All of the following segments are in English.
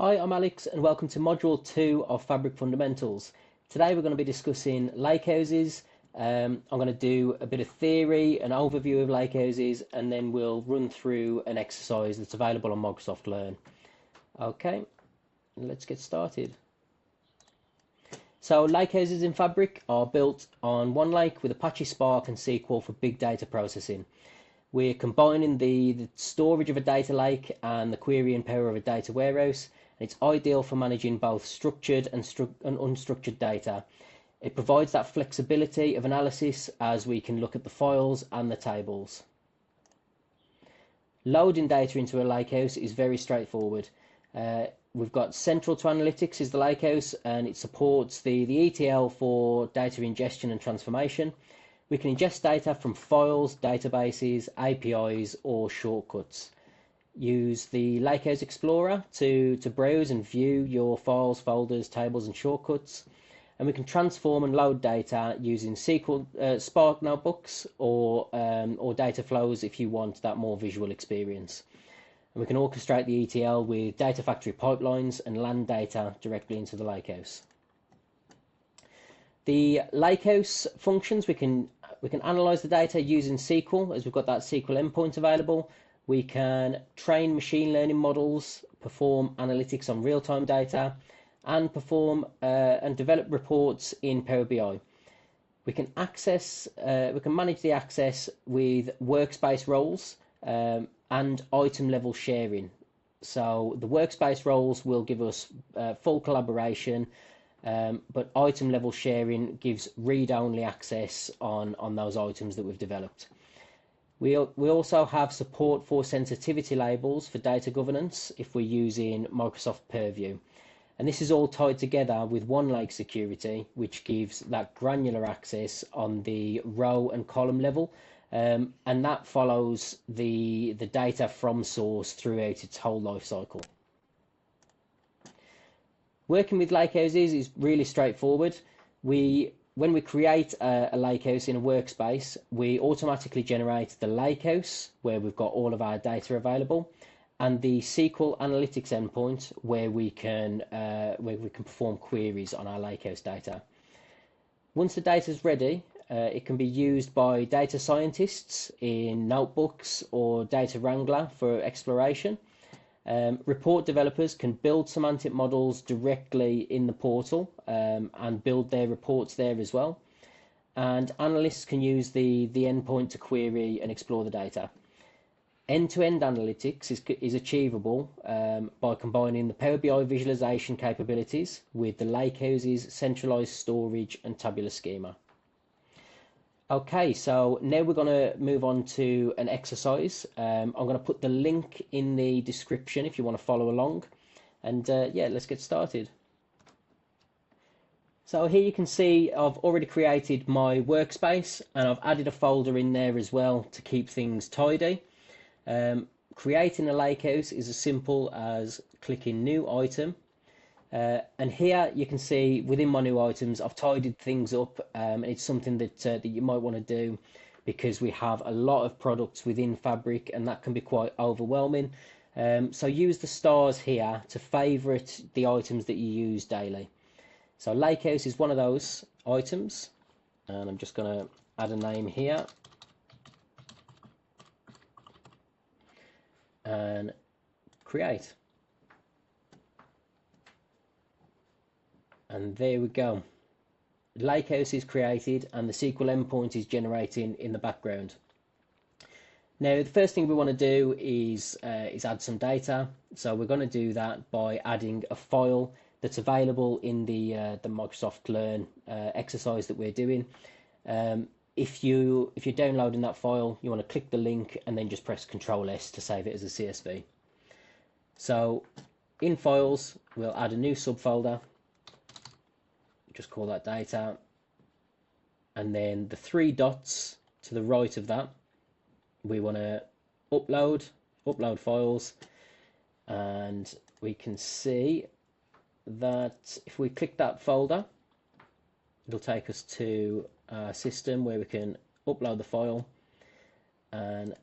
Hi, I'm Alex and welcome to Module 2 of Fabric Fundamentals. Today we're going to be discussing lakehouses. I'm going to do a bit of theory, an overview of lakehouses, and then we'll run through an exercise that's available on Microsoft Learn. Okay, let's get started. So lakehouses in Fabric are built on one lake with Apache Spark and SQL for big data processing. We're combining the storage of a data lake and the querying power of a data warehouse. It's ideal for managing both structured and unstructured data. It provides that flexibility of analysis as we can look at the files and the tables. Loading data into a lakehouse is very straightforward. We've got central to analytics is the lakehouse, and it supports the ETL for data ingestion and transformation. We can ingest data from files, databases, APIs, or shortcuts. Use the Lakehouse Explorer to browse and view your files, folders, tables, and shortcuts. And we can transform and load data using SQL, Spark notebooks or data flows if you want that more visual experience. And we can orchestrate the ETL with data factory pipelines and land data directly into the Lakehouse. The Lakehouse functions, we can analyze the data using SQL, as we've got that SQL endpoint available. We can train machine learning models, perform analytics on real-time data, and perform and develop reports in Power BI. We can manage the access with workspace roles and item level sharing. So the workspace roles will give us full collaboration, but item level sharing gives read-only access on those items that we've developed. We also have support for sensitivity labels for data governance if we're using Microsoft Purview. And this is all tied together with OneLake security, which gives that granular access on the row and column level. And that follows the data from source throughout its whole life cycle. Working with lakehouses is really straightforward. When we create a lakehouse in a workspace, we automatically generate the lakehouse where we've got all of our data available, and the SQL analytics endpoint where we can perform queries on our lakehouse data. Once the data is ready, it can be used by data scientists in notebooks or Data Wrangler for exploration. Report developers can build semantic models directly in the portal and build their reports there as well. And analysts can use the endpoint to query and explore the data. End-to-end analytics is achievable by combining the Power BI visualization capabilities with the Lakehouse's centralized storage and tabular schema. Okay, so now we're going to move on to an exercise. I'm going to put the link in the description if you want to follow along. And yeah, let's get started. So here you can see I've already created my workspace and I've added a folder in there as well to keep things tidy. Creating a lakehouse is as simple as clicking New Item. And here you can see within my new items I've tidied things up, and it's something that you might want to do because we have a lot of products within Fabric and that can be quite overwhelming. So use the stars here to favourite the items that you use daily. So Lakehouse is one of those items, and I'm just going to add a name here and create. And there we go. Lakehouse is created and the SQL endpoint is generating in the background. Now the first thing we want to do is add some data. So we're going to do that by adding a file that's available in the Microsoft Learn exercise that we're doing. If you're downloading that file, you want to click the link and then just press Ctrl+S to save it as a CSV. So in Files, we'll add a new subfolder. Just call that data, and then the three dots to the right of that, we want to upload files, and we can see that if we click that folder, it'll take us to a system where we can upload the file and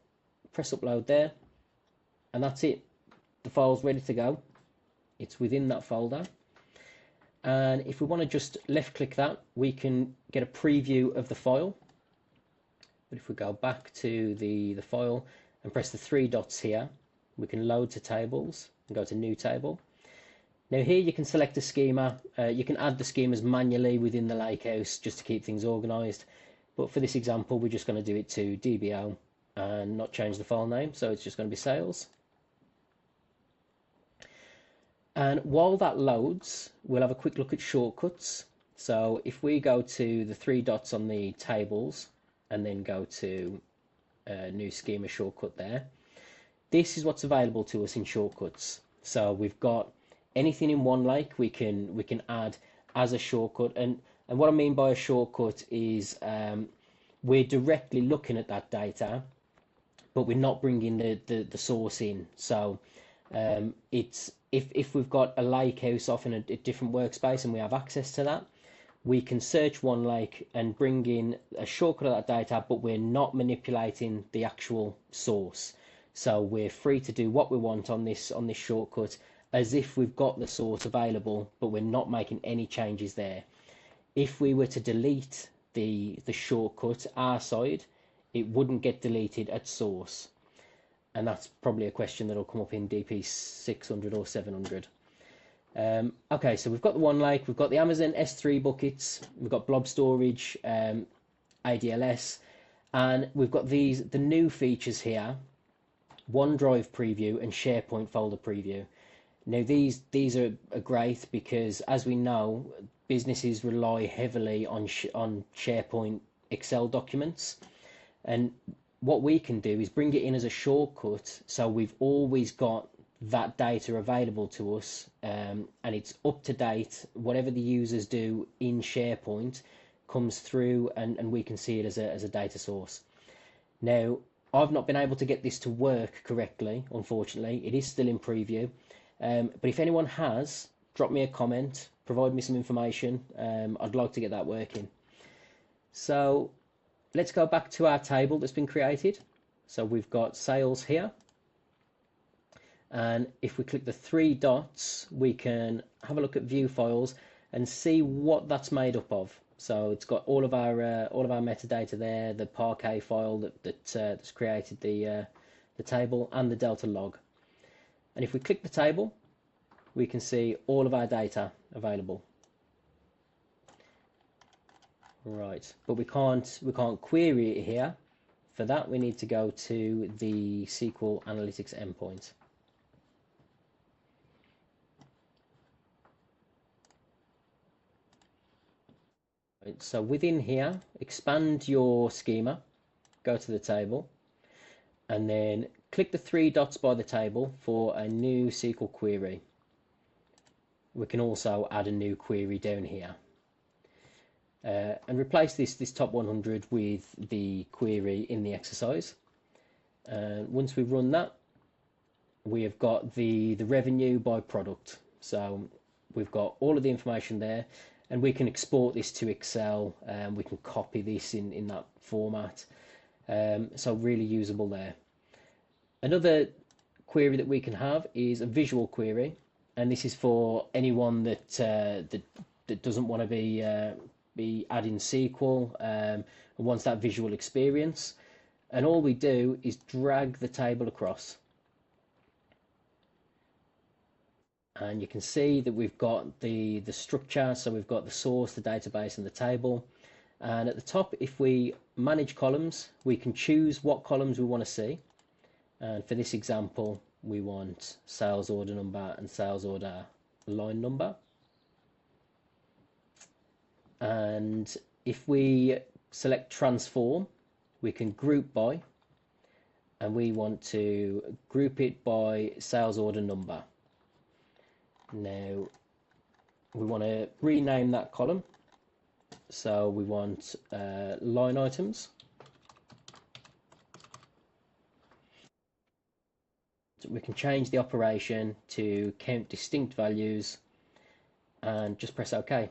press upload there, and that's it. The file's ready to go. It's within that folder. And if we want to just left click that, we can get a preview of the file. But if we go back to the file and press the three dots here, we can load to tables and go to new table. Now here you can select a schema. You can add the schemas manually within the Lakehouse just to keep things organized. But for this example, we're just going to do it to DBO and not change the file name. So it's just going to be sales. And while that loads, we'll have a quick look at shortcuts. So if we go to the three dots on the tables and then go to new schema shortcut there, this is what's available to us in shortcuts. So we've got anything in OneLake we can add as a shortcut. And what I mean by a shortcut is we're directly looking at that data, but we're not bringing the source in. So it's if we've got a lakehouse off in a different workspace and we have access to that, we can search OneLake and bring in a shortcut of that data, but we're not manipulating the actual source. So we're free to do what we want on this shortcut as if we've got the source available, but we're not making any changes there. If we were to delete the shortcut our side, it wouldn't get deleted at source. And that's probably a question that'll come up in DP 600 or 700. Okay, so we've got the OneLake, we've got the Amazon S3 buckets, we've got blob storage, ADLS, and we've got the new features here, OneDrive preview and SharePoint folder preview. Now these are great because, as we know, businesses rely heavily on SharePoint Excel documents, and what we can do is bring it in as a shortcut, so we've always got that data available to us, and it's up to date. Whatever the users do in SharePoint comes through, and we can see it as a data source. Now, I've not been able to get this to work correctly, unfortunately. It is still in preview, but if anyone has, drop me a comment, provide me some information. I'd like to get that working. So let's go back to our table that's been created. So we've got sales here. And if we click the three dots, we can have a look at view files and see what that's made up of. So it's got all of our metadata there, the Parquet file that's created the table, and the Delta log. And if we click the table, we can see all of our data available. Right, but we can't query it here. For that, we need to go to the SQL Analytics endpoint. Right, so within here, expand your schema, go to the table, and then click the three dots by the table for a new SQL query. We can also add a new query down here. And replace this top 100 with the query in the exercise. And once we run that, we have got the revenue by product. So we've got all of the information there, and we can export this to Excel, and we can copy this in that format. So really usable there. Another query that we can have is a visual query, and this is for anyone that doesn't want to be adding SQL and wants that visual experience. And all we do is drag the table across, and you can see that we've got the structure. So we've got the source, the database, and the table. And at the top, if we manage columns, we can choose what columns we want to see. And for this example, we want sales order number and sales order line number. And if we select transform, we can group by, and we want to group it by sales order number. Now we want to rename that column, so we want line items. So we can change the operation to count distinct values and just press OK.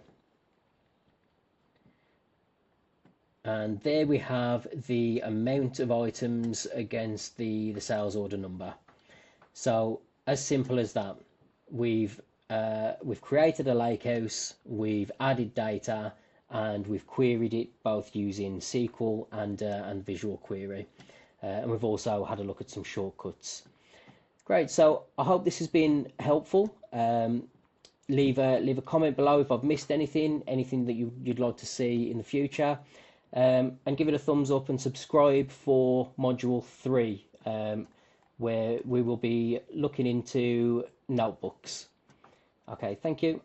And there we have the amount of items against the sales order number. So as simple as that. We've we've created a lakehouse, we've added data, and we've queried it both using SQL and Visual Query. And we've also had a look at some shortcuts. Great, so I hope this has been helpful. Leave a comment below if I've missed anything that you'd like to see in the future. And give it a thumbs up and subscribe for Module 3, where we will be looking into notebooks. Okay, thank you.